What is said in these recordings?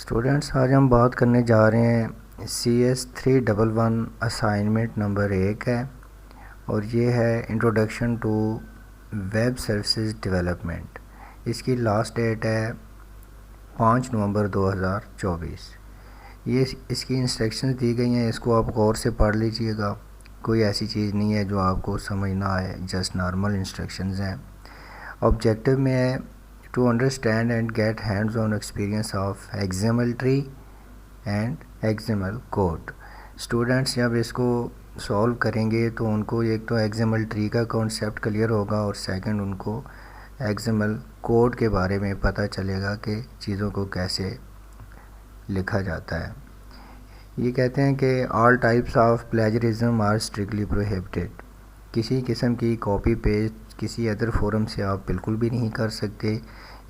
Students, आज हम बात करने जा रहे हैं CS311 असाइनमेंट नंबर 1 है और ये है introduction to web services development. इसकी लास्ट डेट है 5 नवंबर 2024। ये इसकी इंस्ट्रक्शंस दी गई हैं, इसको आप गौर से पढ़ लीजिएगा। कोई ऐसी चीज़ नहीं है जो आपको समझ ना आए, जस्ट नॉर्मल इंस्ट्रक्शंस हैं। ऑब्जेक्टिव में है to understand and get hands-on experience of XML tree and XML code। Students जब इसको सॉल्व करेंगे तो उनको एक तो XML ट्री का कॉन्सेप्ट क्लियर होगा और सेकंड उनको XML कोड के बारे में पता चलेगा कि चीज़ों को कैसे लिखा जाता है। ये कहते हैं कि all types of plagiarism are strictly prohibited. किसी किस्म की कॉपी पेस्ट किसी अदर फोरम से आप बिल्कुल भी नहीं कर सकते।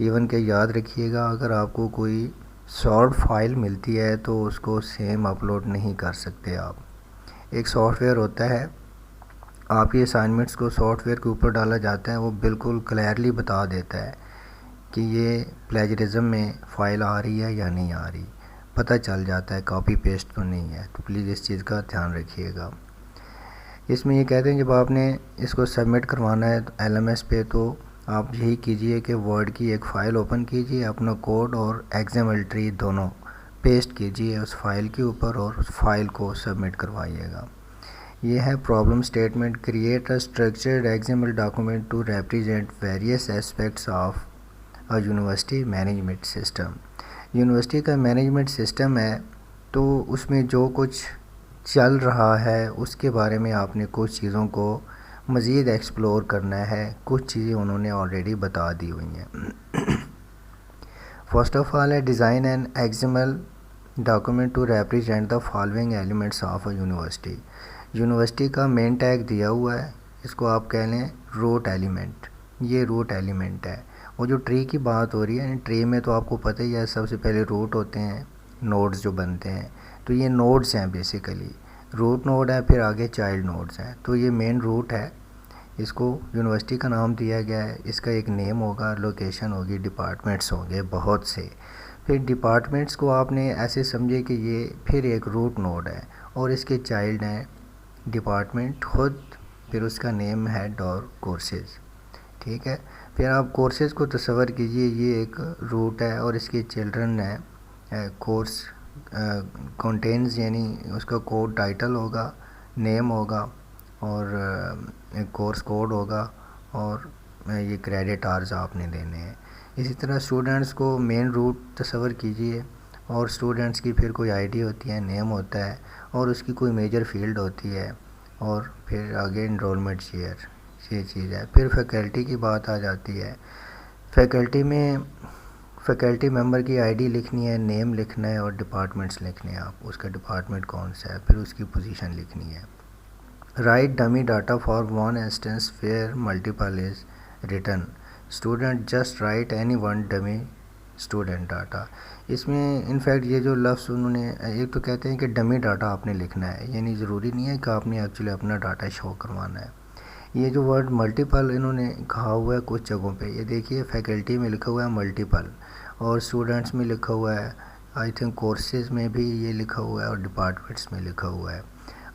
इवन के याद रखिएगा, अगर आपको कोई सॉर्ट फाइल मिलती है तो उसको सेम अपलोड नहीं कर सकते आप। एक सॉफ्टवेयर होता है, आपकी असाइनमेंट्स को सॉफ्टवेयर के ऊपर डाला जाता है, वो बिल्कुल क्लियरली बता देता है कि ये प्लेजरिज्म में फ़ाइल आ रही है या नहीं आ रही, पता चल जाता है, कॉपी पेस्ट तो नहीं है। तो प्लीज़ इस चीज़ का ध्यान रखिएगा। इसमें ये कहते हैं जब आपने इसको सबमिट करवाना है तो LMS पे, तो आप यही कीजिए कि वर्ड की एक फ़ाइल ओपन कीजिए, अपना कोड और XML ट्री दोनों पेस्ट कीजिए उस फाइल के ऊपर और उस फाइल को सबमिट करवाइएगा। ये है problem statement. Create a structured XML document to represent various aspects of a university management system. University का मैनेजमेंट सिस्टम है, तो उसमें जो कुछ चल रहा है उसके बारे में आपने कुछ चीज़ों को मज़ीद एक्सप्लोर करना है। कुछ चीज़ें उन्होंने ऑलरेडी बता दी हुई हैं। फर्स्ट ऑफ ऑल है design an XML document to represent the following elements of a university. University का मेन टैग दिया हुआ है, इसको आप कह लें रूट एलिमेंट। ये रूट एलिमेंट है। वो जो ट्री की बात हो रही है, ट्री में तो आपको पता ही है, सबसे पहले रूट होते हैं, नोड्स जो बनते हैं, तो ये नोड्स हैं बेसिकली। रूट नोड है, फिर आगे चाइल्ड नोड्स हैं, तो ये मेन रूट है। इसको यूनिवर्सिटी का नाम दिया गया है, इसका एक नेम होगा, लोकेशन होगी, डिपार्टमेंट्स होंगे बहुत से। फिर डिपार्टमेंट्स को आपने ऐसे समझे कि ये फिर एक रूट नोड है और इसके चाइल्ड हैं डिपार्टमेंट खुद, फिर उसका नेम हेड और कोर्सेज़। ठीक है, फिर आप कोर्सेज़ को तस्वर कीजिए, ये एक रूट है और इसके चिल्ड्रन है कोर्स कंटेंट्स, यानी उसका कोड टाइटल होगा, नेम होगा और एक कोर्स कोड होगा और ये क्रेडिट आवर्स आपने देने हैं। इसी तरह स्टूडेंट्स को मेन रूट तस्वर कीजिए और स्टूडेंट्स की फिर कोई आईडी होती है, नेम होता है और उसकी कोई मेजर फील्ड होती है और फिर आगे इनरोलमेंट ईयर, ये चीज़ है। फिर फैकल्टी की बात आ जाती है। फैकल्टी में फैकल्टी मेंबर की आईडी लिखनी है, नेम लिखना है और डिपार्टमेंट्स लिखने हैं, आप उसका डिपार्टमेंट कौन सा है, फिर उसकी पोजीशन लिखनी है। Write dummy data for one instance where multiple is return. Student just write any one dummy student data. इसमें इनफैक्ट ये जो लफ्ज़ उन्होंने, एक तो कहते हैं कि डमी डाटा आपने लिखना है, यानी ज़रूरी नहीं है कि आपने एक्चुअली अपना डाटा शो करवाना है। ये जो वर्ड मल्टीपल इन्होंने कहा हुआ है कुछ जगहों पे, ये देखिए फैकल्टी में लिखा हुआ है मल्टीपल और स्टूडेंट्स में लिखा हुआ है, आई थिंक कोर्सेज में भी ये लिखा हुआ है और डिपार्टमेंट्स में लिखा हुआ है।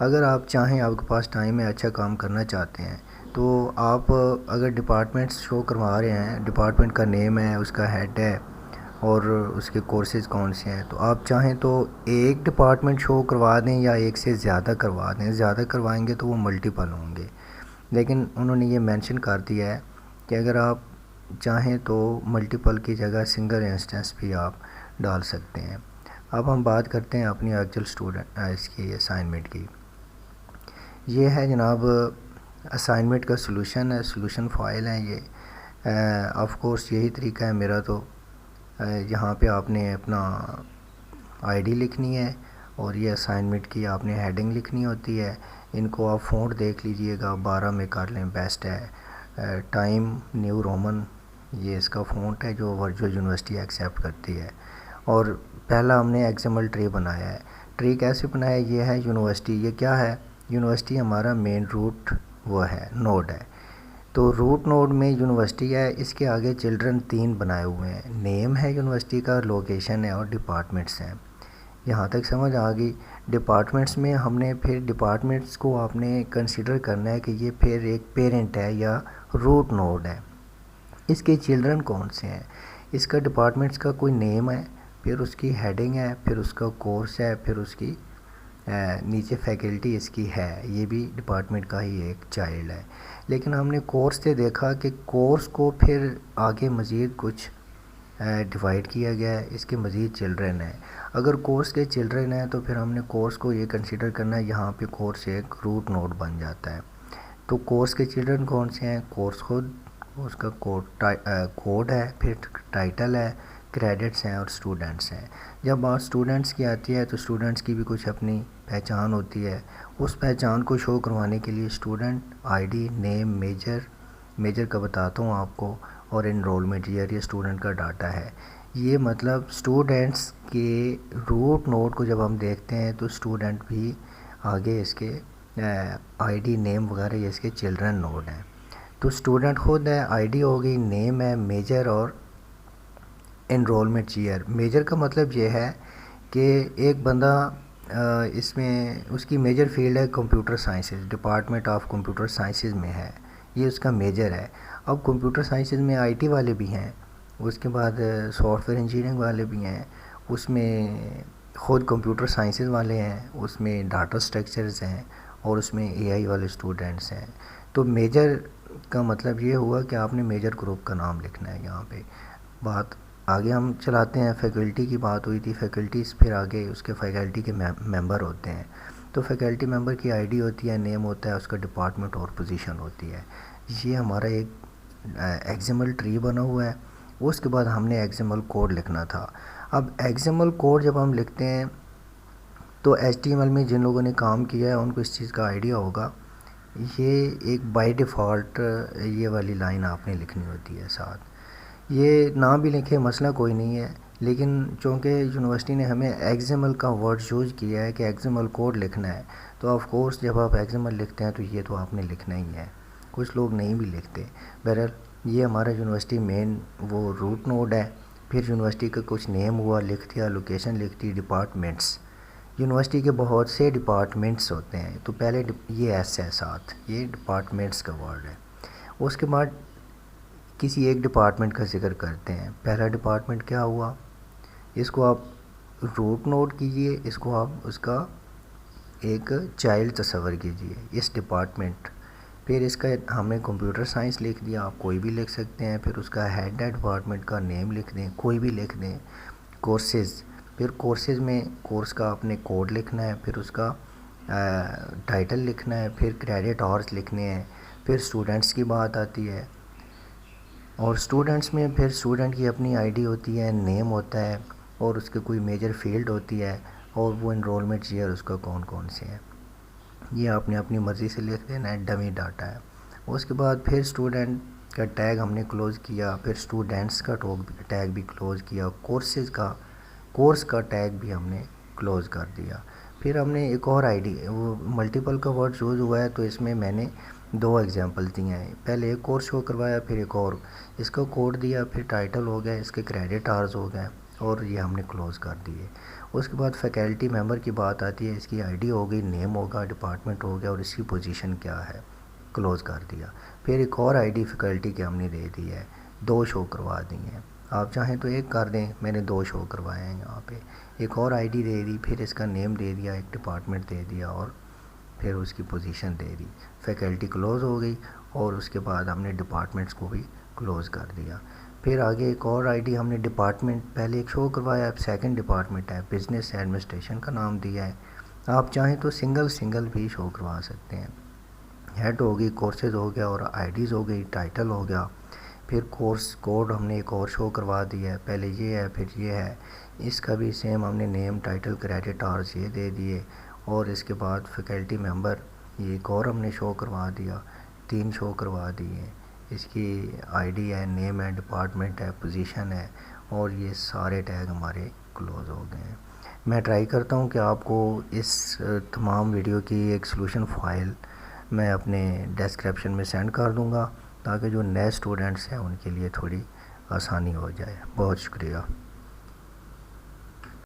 अगर आप चाहें, आपके पास टाइम है, अच्छा काम करना चाहते हैं, तो आप अगर डिपार्टमेंट्स शो करवा रहे हैं, डिपार्टमेंट का नेम है, उसका हेड है और उसके कोर्सेज़ कौन से हैं, तो आप चाहें तो एक डिपार्टमेंट शो करवा दें या एक से ज़्यादा करवा दें। ज़्यादा करवाएंगे तो वो मल्टीपल होंगे, लेकिन उन्होंने ये मेंशन कर दिया है कि अगर आप चाहें तो मल्टीपल की जगह सिंगल इंस्टेंस भी आप डाल सकते हैं। अब हम बात करते हैं अपनी एक्चुअल स्टूडेंट इसकी असाइनमेंट की। ये है जनाब असाइनमेंट का सॉल्यूशन है, सॉल्यूशन फाइल है ये। ऑफ कोर्स यही तरीका है मेरा, तो यहाँ पे आपने अपना आईडी लिखनी है और ये असाइनमेंट की आपने हेडिंग लिखनी होती है। इनको आप फ़ॉन्ट देख लीजिएगा, 12 में कर लें, बेस्ट है। टाइम न्यू रोमन, ये इसका फ़ॉन्ट है जो वर्चुअल यूनिवर्सिटी एक्सेप्ट करती है। और पहला हमने XML ट्री बनाया है। ट्री कैसे बनाया? ये है यूनिवर्सिटी। ये क्या है? यूनिवर्सिटी हमारा मेन रूट वो है, नोड है। तो रूट नोड में यूनिवर्सिटी है, इसके आगे चिल्ड्रन 3 बनाए हुए हैं, नेम है यूनिवर्सिटी का, लोकेशन है और डिपार्टमेंट्स हैं। यहाँ तक समझ आ गई। डिपार्टमेंट्स में हमने फिर डिपार्टमेंट्स को आपने कंसिडर करना है कि ये फिर एक पेरेंट है या रूट नोड है। इसके चिल्ड्रन कौन से हैं, इसका डिपार्टमेंट्स का कोई नेम है, फिर उसकी हेडिंग है, फिर उसका कोर्स है, फिर उसकी नीचे फैकल्टी इसकी है, ये भी डिपार्टमेंट का ही एक चाइल्ड है। लेकिन हमने कोर्स से देखा कि कोर्स को फिर आगे मज़ीद कुछ डिवाइड किया गया है, इसके मज़ीद चिल्ड्रन हैं। अगर कोर्स के चिल्ड्रन हैं तो फिर हमने कोर्स को ये कंसिडर करना है, यहाँ पे कोर्स एक रूट नोड बन जाता है। तो कोर्स के चिल्ड्रन कौन से हैं, कोर्स खुद, उसका कोड है, फिर टाइटल है, क्रेडिट्स हैं और स्टूडेंट्स हैं। जब बात स्टूडेंट्स की आती है तो स्टूडेंट्स की भी कुछ अपनी पहचान होती है। उस पहचान को शो करवाने के लिए स्टूडेंट आईडी, नेम, मेजर का बताता हूँ आपको, और एनरोलमेंट ईयर, ये स्टूडेंट का डाटा है। ये मतलब स्टूडेंट्स के रूट नोड को जब हम देखते हैं तो स्टूडेंट भी आगे इसके आईडी, नेम वगैरह ये इसके चिल्ड्रन नोड हैं। तो स्टूडेंट खुद है, आईडी हो गई, नेम है, मेजर और एनरोलमेंट ईयर। मेजर का मतलब ये है कि एक बंदा इसमें उसकी मेजर फील्ड है computer sciences, department of computer sciences में है, ये उसका मेजर है। अब कंप्यूटर साइंसेज में आईटी वाले भी हैं, उसके बाद सॉफ्टवेयर इंजीनियरिंग वाले भी हैं, उसमें ख़ुद कंप्यूटर साइंसेज वाले हैं, उसमें डाटा स्ट्रक्चर्स हैं और उसमें एआई वाले स्टूडेंट्स हैं। तो मेजर का मतलब ये हुआ कि आपने मेजर ग्रुप का नाम लिखना है यहाँ पे। बात आगे हम चलाते हैं, फैकल्टी की बात हुई थी, फैकल्टीज़ फिर आगे उसके फैकल्टी के मेंबर होते हैं। तो फैकल्टी मेंबर की आईडी होती है, नेम होता है, उसका डिपार्टमेंट और पोजीशन होती है। ये हमारा एक एक्सएमएल ट्री बना हुआ है। उसके बाद हमने एक्सएमएल कोड लिखना था। अब एक्सएमएल कोड जब हम लिखते हैं तो एचटीएमएल में जिन लोगों ने काम किया है उनको इस चीज़ का आइडिया होगा। ये एक बाय डिफ़ॉल्ट ये वाली लाइन आपने लिखनी होती है साथ। ये ना भी लिखे मसला कोई नहीं है, लेकिन चूँकि यूनिवर्सिटी ने हमें एक्सएमएल का वर्ड यूज़ किया है कि एक्सएमएल कोड लिखना है, तो ऑफ कोर्स जब आप एक्सएमएल लिखते हैं तो ये तो आपने लिखना ही है। कुछ लोग नहीं भी लिखते। बहरहाल ये हमारा यूनिवर्सिटी मेन वो रूट नोड है। फिर यूनिवर्सिटी का कुछ नेम हुआ, लिख दिया, लोकेशन लिख दी, डिपार्टमेंट्स। यूनिवर्सिटी के बहुत से डिपार्टमेंट्स होते हैं, तो पहले ये एस है साथ, ये डिपार्टमेंट्स का वर्ड है। उसके बाद किसी एक डिपार्टमेंट का जिक्र करते हैं। पहला डिपार्टमेंट क्या हुआ, इसको आप रूट नोट कीजिए, इसको आप उसका एक चाइल्ड तस्वर कीजिए, इस डिपार्टमेंट। फिर इसका हमने कंप्यूटर साइंस लिख दिया, आप कोई भी लिख सकते हैं। फिर उसका हेड है डिपार्टमेंट का, नेम लिख दें, कोई भी लिख दें। कोर्सेज़, फिर कोर्सेज़ में कोर्स का आपने कोड लिखना है, फिर उसका टाइटल लिखना है, फिर क्रेडिट आवर्स लिखने हैं। फिर स्टूडेंट्स की बात आती है, और स्टूडेंट्स में फिर स्टूडेंट की अपनी आईडी होती है, नेम होता है और उसके कोई मेजर फील्ड होती है, और वो एनरोलमेंट ईयर उसका कौन कौन से हैं, ये आपने अपनी मर्ज़ी से लिख देना है, डमी डाटा है। उसके बाद फिर स्टूडेंट का टैग हमने क्लोज़ किया, फिर स्टूडेंट्स का टैग भी क्लोज़ किया, कोर्स का टैग भी हमने क्लोज़ कर दिया। फिर हमने एक और आईडी, वो मल्टीपल का वर्ड यूज़ हुआ है तो इसमें मैंने 2 एग्जांपल दिए हैं। पहले एक कोर्स शो करवाया, फिर एक और, इसका कोड दिया, फिर टाइटल हो गया, इसके क्रेडिट आवर्स हो गए, और ये हमने क्लोज़ कर दिए। उसके बाद फैकल्टी मेंबर की बात आती है, इसकी आईडी हो गई, नेम होगा, डिपार्टमेंट हो गया और इसकी पोजीशन क्या है, क्लोज़ कर दिया। फिर एक और आईडी फैकल्टी की हमने दे दी है, 2 शो करवा दी हैं। आप चाहें तो एक कर दें, मैंने 2 शो करवाए हैं यहाँ पे। एक और आईडी दे दी, फिर इसका नेम दे दिया, एक डिपार्टमेंट दे दिया और फिर उसकी पोजीशन दे दी। फैकल्टी क्लोज़ हो गई और उसके बाद हमने डिपार्टमेंट्स को भी क्लोज़ कर दिया। फिर आगे एक और आईडी हमने डिपार्टमेंट पहले एक शो करवाया, अब सेकंड डिपार्टमेंट है, बिज़नेस एडमिनिस्ट्रेशन का नाम दिया है। आप चाहें तो सिंगल भी शो करवा सकते हैं। हेड हो गई, कोर्सेज हो गया और आईडीज़ हो गई, टाइटल हो गया। फिर कोर्स कोड हमने एक और शो करवा दिया है, पहले ये है फिर ये है, इसका भी सेम हमने नेम, टाइटल, क्रेडिट आवर्स ये दे दिए। और इसके बाद फैकल्टी मेंबर ये एक और हमने शो करवा दिया, 3 शो करवा दिए। इसकी आईडी है, नेम है, डिपार्टमेंट है, पोजीशन है, और ये सारे टैग हमारे क्लोज़ हो गए हैं। मैं ट्राई करता हूँ कि आपको इस तमाम वीडियो की एक सॉल्यूशन फ़ाइल मैं अपने डिस्क्रिप्शन में सेंड कर दूँगा। ताकि जो नए स्टूडेंट्स हैं उनके लिए थोड़ी आसानी हो जाए। बहुत शुक्रिया।